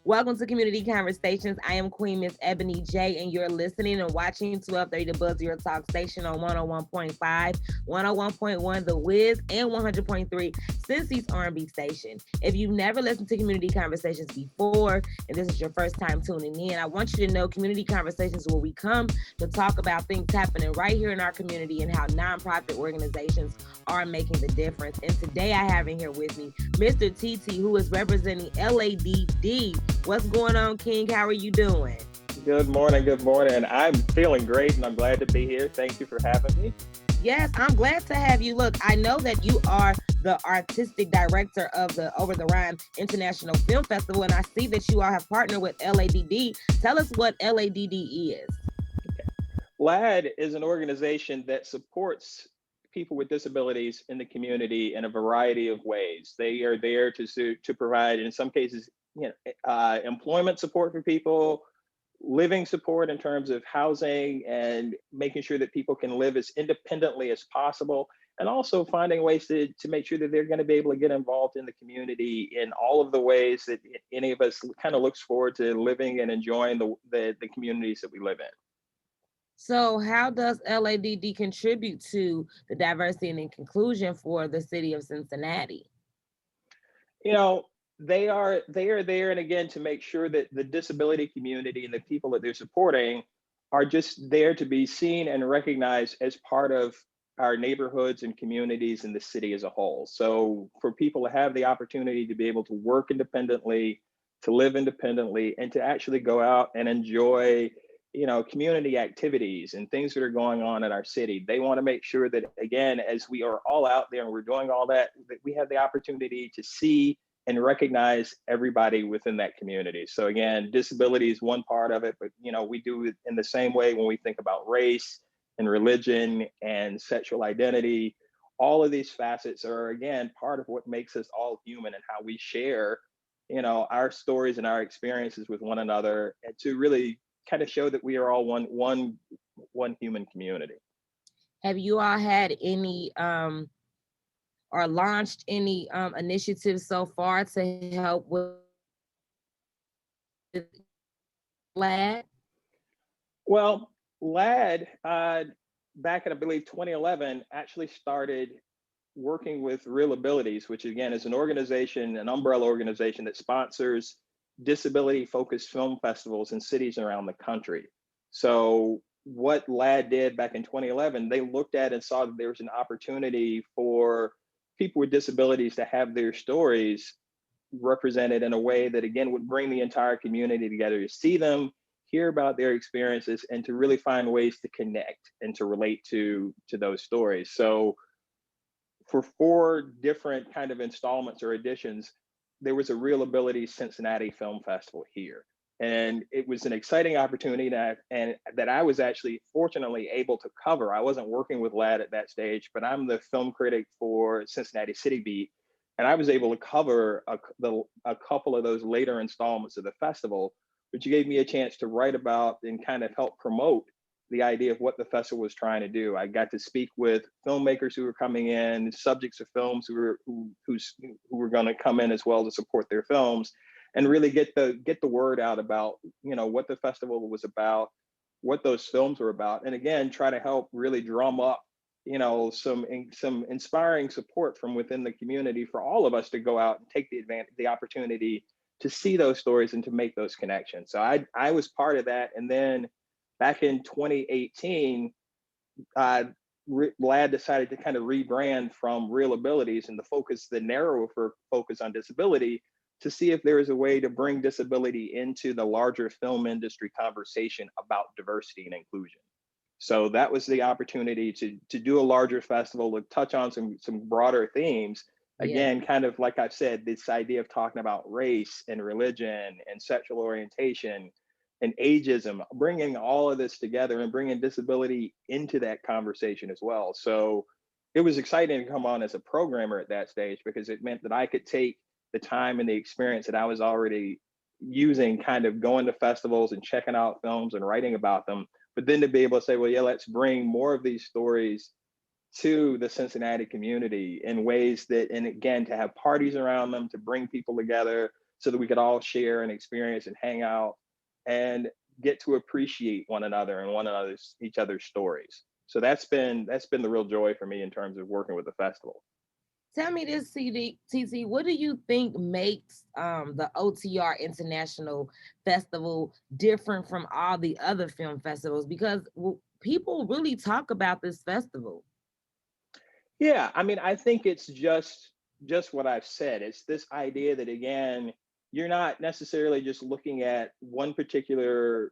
Welcome to Community Conversations. I am Queen Miss Ebony J, and you're listening and watching 1230 The Buzz, your talk station on 101.5, 101.1 The Wiz, and 100.3 Cincy's R&B station. If you've never listened to Community Conversations before, and this is your first time tuning in, I want you to know Community Conversations is where we come to talk about things happening right here in our community and how nonprofit organizations are making the difference. And today I have in here with me Mr. TT, who is representing LADD. What's going on, King? How are you doing? Good morning. Good morning. I'm feeling great and I'm glad to be here. Thank you for having me. Yes, I'm glad to have you. Look, I know that you are the artistic director of the Over the Rhine International Film Festival, and I see that you all have partnered with LADD. Tell us what LADD is. LAD is an organization that supports people with disabilities in the community in a variety of ways. They are there to provide, in some cases, employment support for people, living support in terms of housing and making sure that people can live as independently as possible, and also finding ways to make sure that they're going to be able to get involved in the community in all of the ways that any of us kind of looks forward to living and enjoying the communities that we live in. So, how does LADD contribute to the diversity and inclusion for the city of Cincinnati? You know, they are there, and again, to make sure that the disability community and the people that they're supporting are just there to be seen and recognized as part of our neighborhoods and communities in the city as a whole. So for people to have the opportunity to be able to work independently, to live independently, and to actually go out and enjoy, community activities and things that are going on in our city. They want to make sure that, again, as we are all out there and we're doing all that we have the opportunity to see and recognize everybody within that community. So again, disability is one part of it, but we do it in the same way when we think about race and religion and sexual identity. All of these facets are, again, part of what makes us all human and how we share, our stories and our experiences with one another, and to really kind of show that we are all one human community. Have you all had any or launched any initiatives so far to help with LAD? Well, LAD, back in, I believe, 2011, actually started working with Real Abilities, which again is an organization, an umbrella organization that sponsors disability focused film festivals in cities around the country. So what LAD did back in 2011, they looked at and saw that there was an opportunity for people with disabilities to have their stories represented in a way that, again, would bring the entire community together to see them, hear about their experiences, and to really find ways to connect and to relate to those stories. So for 4 different kind of installments or editions, there was a Real Ability Cincinnati Film Festival here. And it was an exciting opportunity that I was actually fortunately able to cover. I wasn't working with LAD at that stage, but I'm the film critic for Cincinnati City Beat. And I was able to cover a couple of those later installments of the festival, which gave me a chance to write about and kind of help promote the idea of what the festival was trying to do. I got to speak with filmmakers who were coming in, subjects of films who were going to come in as well to support their films, and really get the word out about what the festival was about, what those films were about, and again try to help really drum up some inspiring support from within the community for all of us to go out and take the opportunity to see those stories and to make those connections. So I was part of that, and then back in 2018, LAD decided to kind of rebrand from Real Abilities and the narrower focus on disability, to see if there is a way to bring disability into the larger film industry conversation about diversity and inclusion. So that was the opportunity to do a larger festival, to touch on some broader themes. Yeah. Again, kind of like I've said, this idea of talking about race and religion and sexual orientation and ageism, bringing all of this together and bringing disability into that conversation as well. So it was exciting to come on as a programmer at that stage, because it meant that I could take the time and the experience that I was already using, kind of going to festivals and checking out films and writing about them, but then to be able to say, well, yeah, let's bring more of these stories to the Cincinnati community in ways that, and again, to have parties around them, to bring people together, so that we could all share and experience and hang out and get to appreciate one another and each other's stories. So that's been the real joy for me in terms of working with the festival. Tell me this, TC, what do you think makes the OTR International Festival different from all the other film festivals? Because people really talk about this festival. Yeah, I mean, I think it's just what I've said. It's this idea that, again, you're not necessarily just looking at one particular,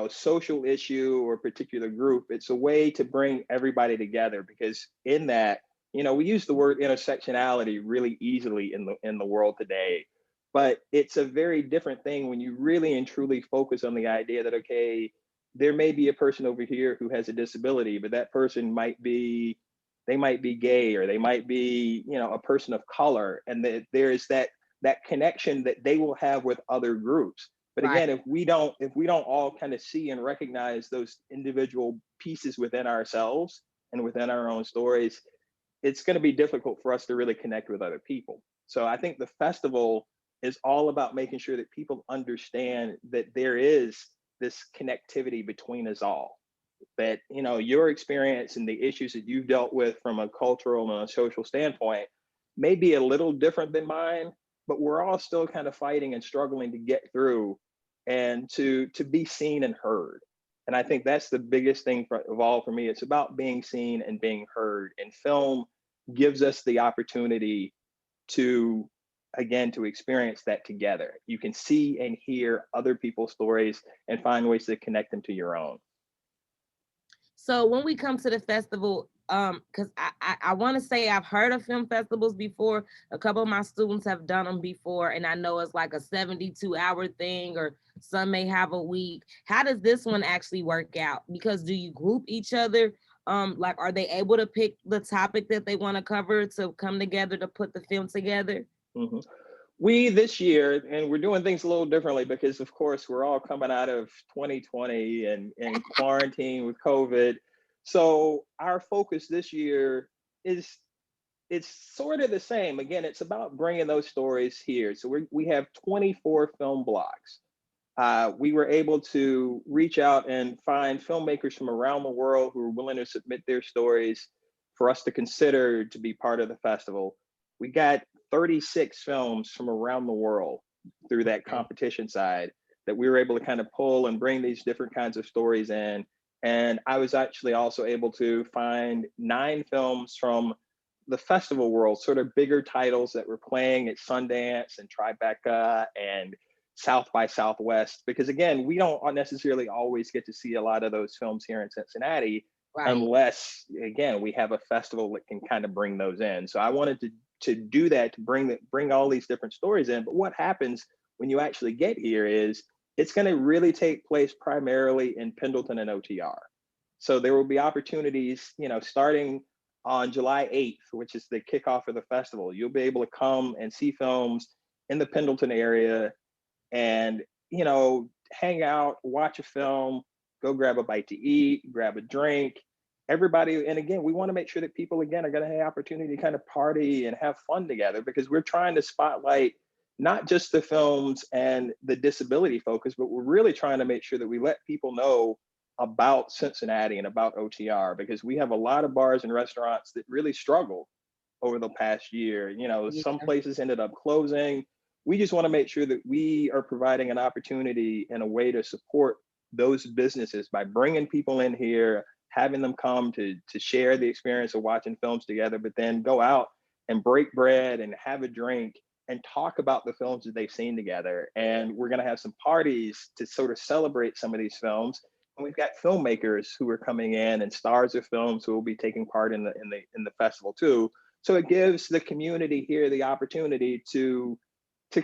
social issue or particular group. It's a way to bring everybody together because in that, we use the word intersectionality really easily in the world today. But it's a very different thing when you really and truly focus on the idea that, okay, there may be a person over here who has a disability, but that person might be gay, or they might be a person of color, and that there's that connection that they will have with other groups. But Right. again, if we don't all kind of see and recognize those individual pieces within ourselves and within our own stories, it's going to be difficult for us to really connect with other people. So I think the festival is all about making sure that people understand that there is this connectivity between us all, that your experience and the issues that you've dealt with from a cultural and a social standpoint may be a little different than mine, but we're all still kind of fighting and struggling to get through and to be seen and heard. And I think that's the biggest thing of all for me. It's about being seen and being heard, and film gives us the opportunity to, again, to experience that together. You can see and hear other people's stories and find ways to connect them to your own. So when we come to the festival, because I want to say I've heard of film festivals before. A couple of my students have done them before, and I know it's like a 72-hour thing, or some may have a week. How does this one actually work out? Because do you group each other? Like, are they able to pick the topic that they want to cover to come together to put the film together? Mhm. We this year, and we're doing things a little differently because, of course, we're all coming out of 2020 and quarantine with COVID. So our focus this year is it's sort of the same. Again, it's about bringing those stories here. So we have 24 film blocks. We were able to reach out and find filmmakers from around the world who are willing to submit their stories for us to consider to be part of the festival. We got 36 films from around the world through that Okay. competition side that we were able to kind of pull and bring these different kinds of stories in. And I was actually also able to find 9 films from the festival world, sort of bigger titles that were playing at Sundance and Tribeca and South by Southwest, because again, we don't necessarily always get to see a lot of those films here in Cincinnati Right. unless, again, we have a festival that can kind of bring those in. So I wanted to do that, to bring all these different stories in. But what happens when you actually get here is it's going to really take place primarily in Pendleton and OTR. So there will be opportunities, starting on July 8th, which is the kickoff of the festival. You'll be able to come and see films in the Pendleton area and hang out, watch a film, go grab a bite to eat, grab a drink. Everybody, and again, we want to make sure that people again are going to have the opportunity to kind of party and have fun together, because we're trying to spotlight not just the films and the disability focus, but we're really trying to make sure that we let people know about Cincinnati and about OTR, because we have a lot of bars and restaurants that really struggled over the past year. Some Yeah. places ended up closing. We just want to make sure that we are providing an opportunity and a way to support those businesses by bringing people in here, having them come to share the experience of watching films together, but then go out and break bread and have a drink and talk about the films that they've seen together. And we're going to have some parties to sort of celebrate some of these films. And we've got filmmakers who are coming in and stars of films who will be taking part in the festival too. So it gives the community here the opportunity to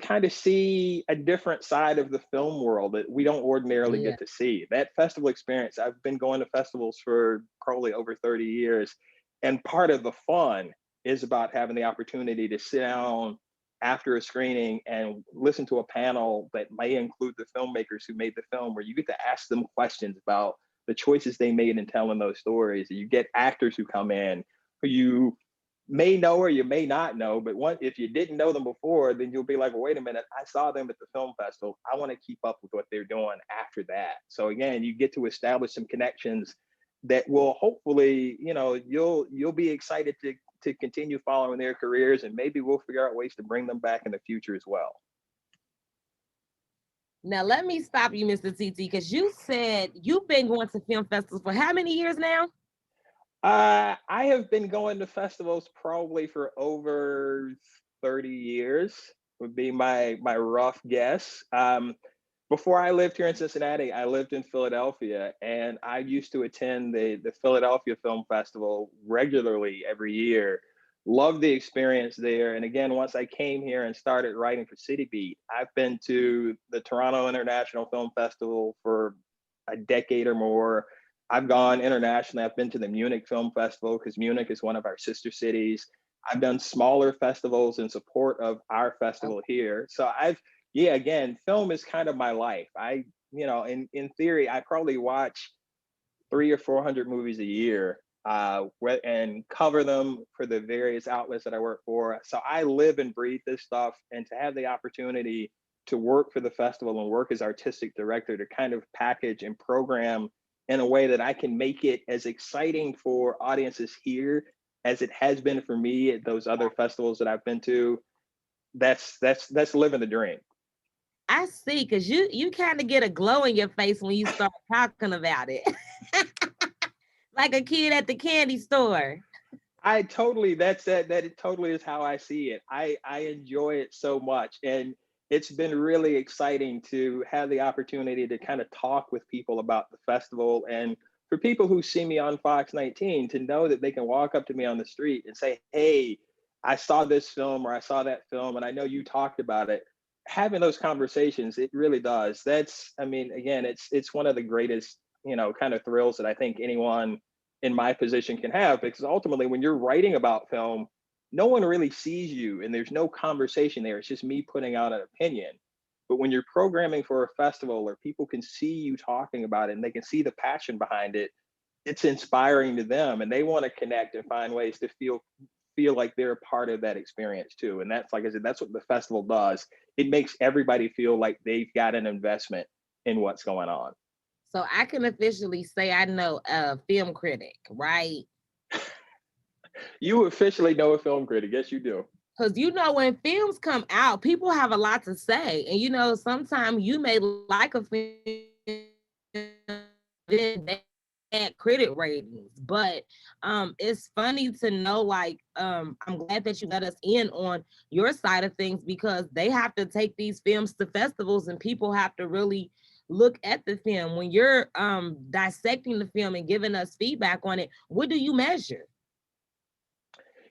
kind of see a different side of the film world that we don't ordinarily Yeah. get to see. That festival experience, I've been going to festivals for probably over 30 years. And part of the fun is about having the opportunity to sit down after a screening and listen to a panel that may include the filmmakers who made the film, where you get to ask them questions about the choices they made in telling those stories. You get actors who come in who may know or you may not know, but if you didn't know them before, then you'll be like, well, wait a minute, I saw them at the film festival. I want to keep up with what they're doing after that. So again, you get to establish some connections that will hopefully, you'll be excited to continue following their careers, and maybe we'll figure out ways to bring them back in the future as well. Now let me stop you, Mr. TT, because you said you've been going to film festivals for how many years now? I have been going to festivals probably for over 30 years, would be my rough guess. Before I lived here in Cincinnati, I lived in Philadelphia, and I used to attend the Philadelphia Film Festival regularly every year. Loved the experience there. And again, once I came here and started writing for City Beat, I've been to the Toronto International Film Festival for a decade or more. I've gone internationally. I've been to the Munich Film Festival because Munich is one of our sister cities. I've done smaller festivals in support of our festival here. So yeah, again, film is kind of my life. In theory, I probably watch 300 or 400 movies a year, and cover them for the various outlets that I work for. So I live and breathe this stuff, and to have the opportunity to work for the festival and work as artistic director to kind of package and program in a way that I can make it as exciting for audiences here as it has been for me at those other festivals that I've been to. That's living the dream. I see, because you kind of get a glow in your face when you start talking about it. Like a kid at the candy store. I totally that it totally is how I see it. I enjoy it so much, and it's been really exciting to have the opportunity to kind of talk with people about the festival, and for people who see me on Fox 19 to know that they can walk up to me on the street and say, "Hey, I saw this film or I saw that film and I know you talked about it." Having those conversations, it really does. I mean, again, it's one of the greatest, kind of thrills that I think anyone in my position can have, because ultimately when you're writing about film, no one really sees you and there's no conversation there. It's just me putting out an opinion. But when you're programming for a festival where people can see you talking about it and they can see the passion behind it, it's inspiring to them, and they want to connect and find ways to feel like they're a part of that experience too. And that's, like I said, that's what the festival does. It makes everybody feel like they've got an investment in what's going on. So I can officially say I know a film critic, right? You officially know a film critic. Yes, you do. Because when films come out, people have a lot to say. And sometimes you may like a film bad critic ratings. But it's funny to know, like, I'm glad that you let us in on your side of things, because they have to take these films to festivals and people have to really look at the film. When you're dissecting the film and giving us feedback on it, what do you measure?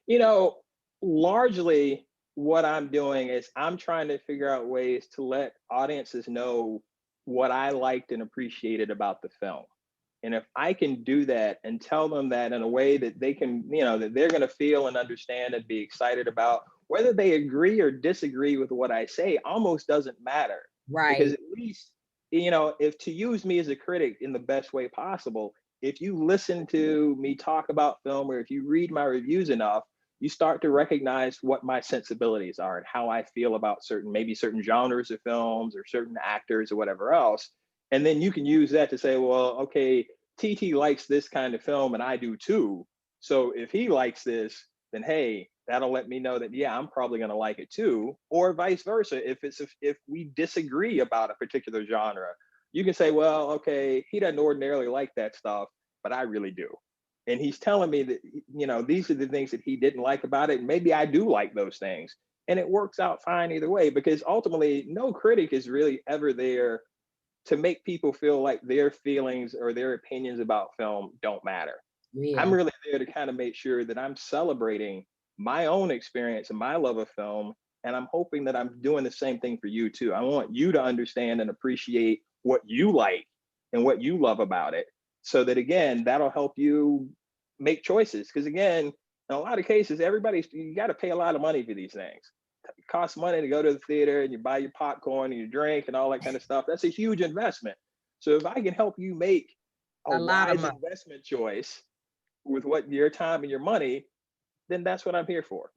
You know, Largely what I'm doing is I'm trying to figure out ways to let audiences know what I liked and appreciated about the film. And if I can do that and tell them that in a way that they can, that they're going to feel and understand and be excited about, whether they agree or disagree with what I say almost doesn't matter. Because Right. at least, if to use me as a critic in the best way possible, if you listen to me talk about film or if you read my reviews enough, you start to recognize what my sensibilities are and how I feel about maybe certain genres of films or certain actors or whatever else. And then you can use that to say, well, okay, TT likes this kind of film and I do too. So if he likes this, then hey, that'll let me know that, yeah, I'm probably going to like it too. Or vice versa. If we disagree about a particular genre, you can say, well, okay, he doesn't ordinarily like that stuff, but I really do. And he's telling me that, these are the things that he didn't like about it. And maybe I do like those things. And it works out fine either way, because ultimately no critic is really ever there to make people feel like their feelings or their opinions about film don't matter. I'm Yeah. really there to kind of make sure that I'm celebrating my own experience and my love of film. And I'm hoping that I'm doing the same thing for you too. I want you to understand and appreciate what you like and what you love about it. So that again, that'll help you make choices. Because again, in a lot of cases, you got to pay a lot of money for these things. It costs money to go to the theater and you buy your popcorn and your drink and all that kind of stuff. That's a huge investment. So if I can help you make a A lot of wise money. investment choice with what your time and your money, then that's what I'm here for.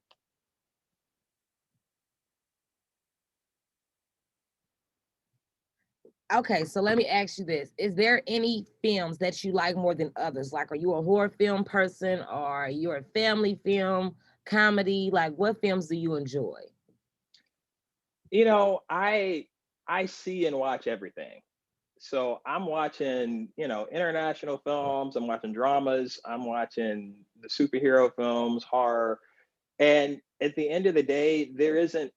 Okay, so let me ask you this. Is there any films that you like more than others? Like, are you a horror film person or you're a family film, comedy? Like, what films do you enjoy? You know, I see and watch everything. So I'm watching, international films, I'm watching dramas, I'm watching the superhero films, horror. And at the end of the day, there isn't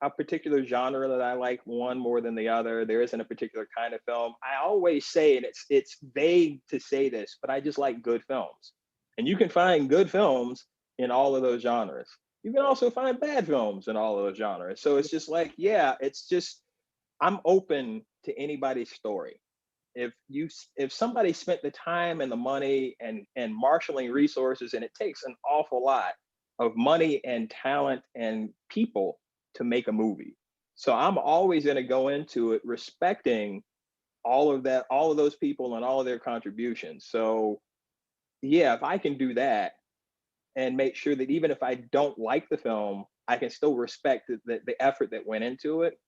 a particular genre that I like one more than the other. There isn't a particular kind of film. I always say, and it's vague to say this, but I just like good films. And you can find good films in all of those genres. You can also find bad films in all of those genres. So it's just like, yeah, it's just I'm open to anybody's story. If somebody spent the time and the money and marshaling resources, and it takes an awful lot of money and talent and people to make a movie. So I'm always going to go into it respecting all of that, all of those people and all of their contributions. So yeah, if I can do that and make sure that even if I don't like the film, I can still respect the effort that went into it,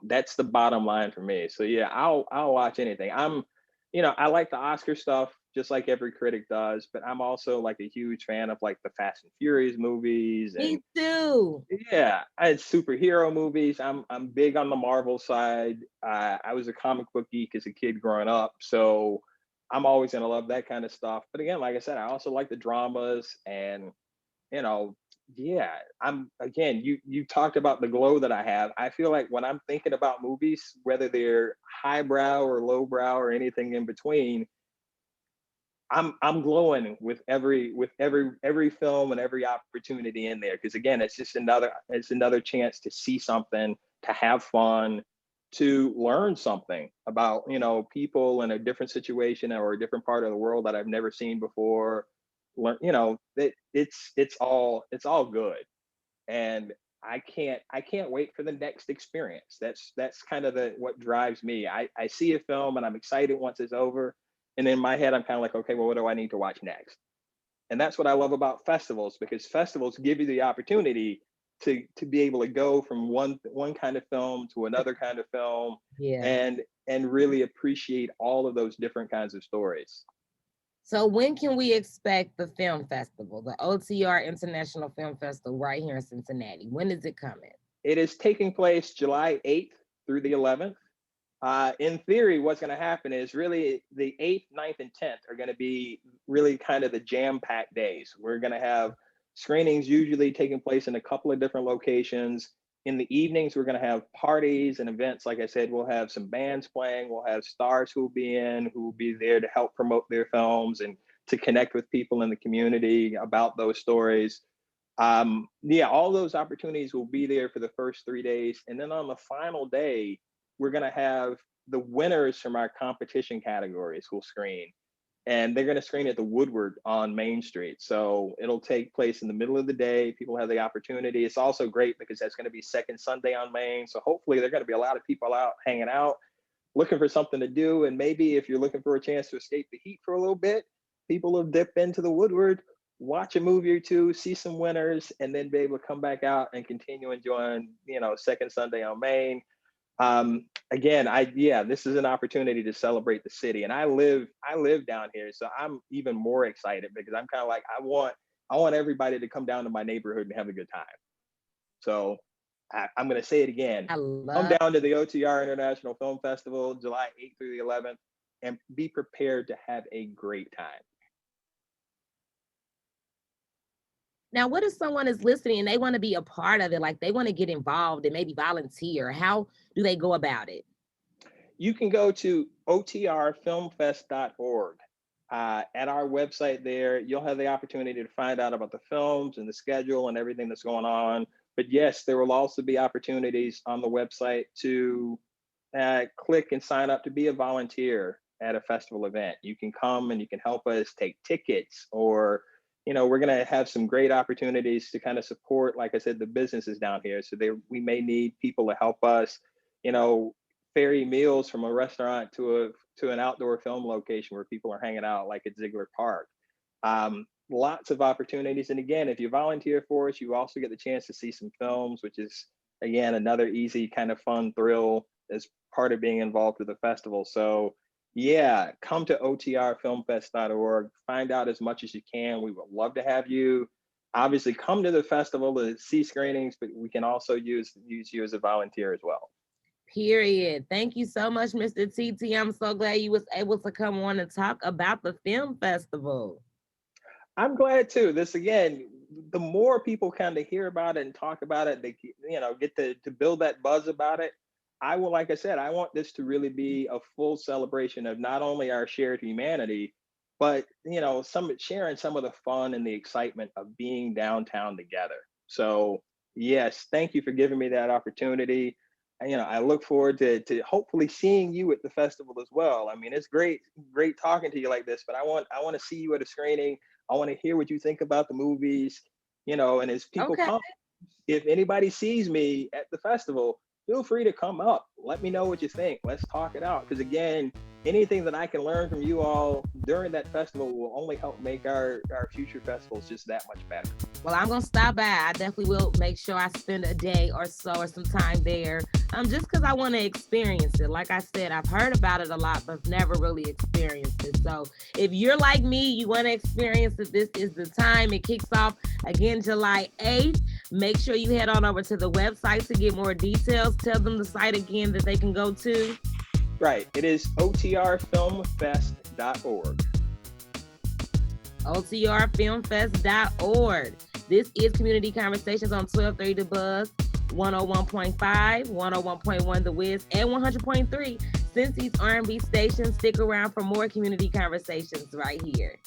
that's the bottom line for me. So yeah, I'll watch anything. I like the Oscar stuff just like every critic does, but I'm also like a huge fan of like the Fast and Furious movies Me and too. yeah, I had superhero movies. I'm big on the Marvel side. I was a comic book geek as a kid growing up, so I'm always gonna love that kind of stuff. But again, like I said, I also like the dramas and you know, yeah, I'm again, you talked about the glow that I have. I feel like when I'm thinking about movies, whether they're highbrow or lowbrow or anything in between, I'm glowing with every film and every opportunity in there because again, it's another chance to see something, to have fun, to learn something about people in a different situation or a different part of the world that I've never seen before. It's all good, and I can't wait for the next experience. That's kind of the what drives me. I see a film and I'm excited once it's over, and in my head I'm kind of like, okay, well, what do I need to watch next? And that's what I love about festivals, because festivals give you the opportunity to be able to go from one kind of film to another kind of film, Yeah. and really appreciate all of those different kinds of stories. So when can we expect the film festival, the OTR International Film Festival right here in Cincinnati? When is it coming? It is taking place July 8th through the 11th. In theory, what's going to happen is really the 8th, 9th, and 10th are going to be really kind of the jam packed days. We're going to have screenings usually taking place in a couple of different locations. In the evenings, we're going to have parties and events. Like I said, we'll have some bands playing. We'll have stars who will be there to help promote their films and to connect with people in the community about those stories. Yeah, all those opportunities will be there for the first 3 days. And then on the final day, we're going to have the winners from our competition categories will screen. And they're going to screen at the Woodward on Main Street. So it'll take place in the middle of the day. People have the opportunity. It's also great because that's going to be second Sunday on Main. So hopefully there are going to be a lot of people out hanging out, looking for something to do. And maybe if you're looking for a chance to escape the heat for a little bit, people will dip into the Woodward, watch a movie or two, see some winners, and then be able to come back out and continue enjoying, second Sunday on Main. Again, this is an opportunity to celebrate the city, and I live down here, so I'm even more excited because I'm kind of like I want everybody to come down to my neighborhood and have a good time. So I'm going to say it again. I Come love. down to the OTR International Film Festival, July 8th through the 11th, and be prepared to have a great time. Now, what if someone is listening and they want to be a part of it? Like they want to get involved and maybe volunteer. How do they go about it? You can go to otrfilmfest.org. At our website there, you'll have the opportunity to find out about the films and the schedule and everything that's going on. But yes, there will also be opportunities on the website to click and sign up to be a volunteer at a festival event. You can come and you can help us take tickets, or we're going to have some great opportunities to kind of support, like I said, the businesses down here. So we may need people to help us, you know, ferry meals from a restaurant to an outdoor film location where people are hanging out, like at Ziegler Park. lots of opportunities. And again, if you volunteer for us, you also get the chance to see some films, which is, again, another easy kind of fun thrill as part of being involved with the festival. So yeah, come to otrfilmfest.org, find out as much as you can. We would love to have you. Obviously, come to the festival to see screenings, but we can also use you as a volunteer as well. Period. Thank you so much, Mr. TT. I'm so glad you was able to come on and talk about the film festival. I'm glad too. This again, the more people kind of hear about it and talk about it, they get to build that buzz about it. I will, like I said, I want this to really be a full celebration of not only our shared humanity, but some sharing some of the fun and the excitement of being downtown together. So yes, thank you for giving me that opportunity. I look forward to hopefully seeing you at the festival as well. I mean, it's great talking to you like this, but I want to see you at a screening. I want to hear what you think about the movies, and as people Okay. come, if anybody sees me at the festival, feel free to come up. Let me know what you think. Let's talk it out. Because again, anything that I can learn from you all during that festival will only help make our future festivals just that much better. Well, I'm gonna stop by. I definitely will make sure I spend a day or so or some time there. Just because I want to experience it. Like I said, I've heard about it a lot, but never really experienced it. So if you're like me, you want to experience it, this is the time. It kicks off again July 8th. Make sure you head on over to the website to get more details. Tell them the site again that they can go to. Right. It is otrfilmfest.org. otrfilmfest.org. This is Community Conversations on 1230 The Buzz, 101.5, 101.1 The Wiz, and 100.3 Cincy's R&B station. Stick around for more community conversations right here.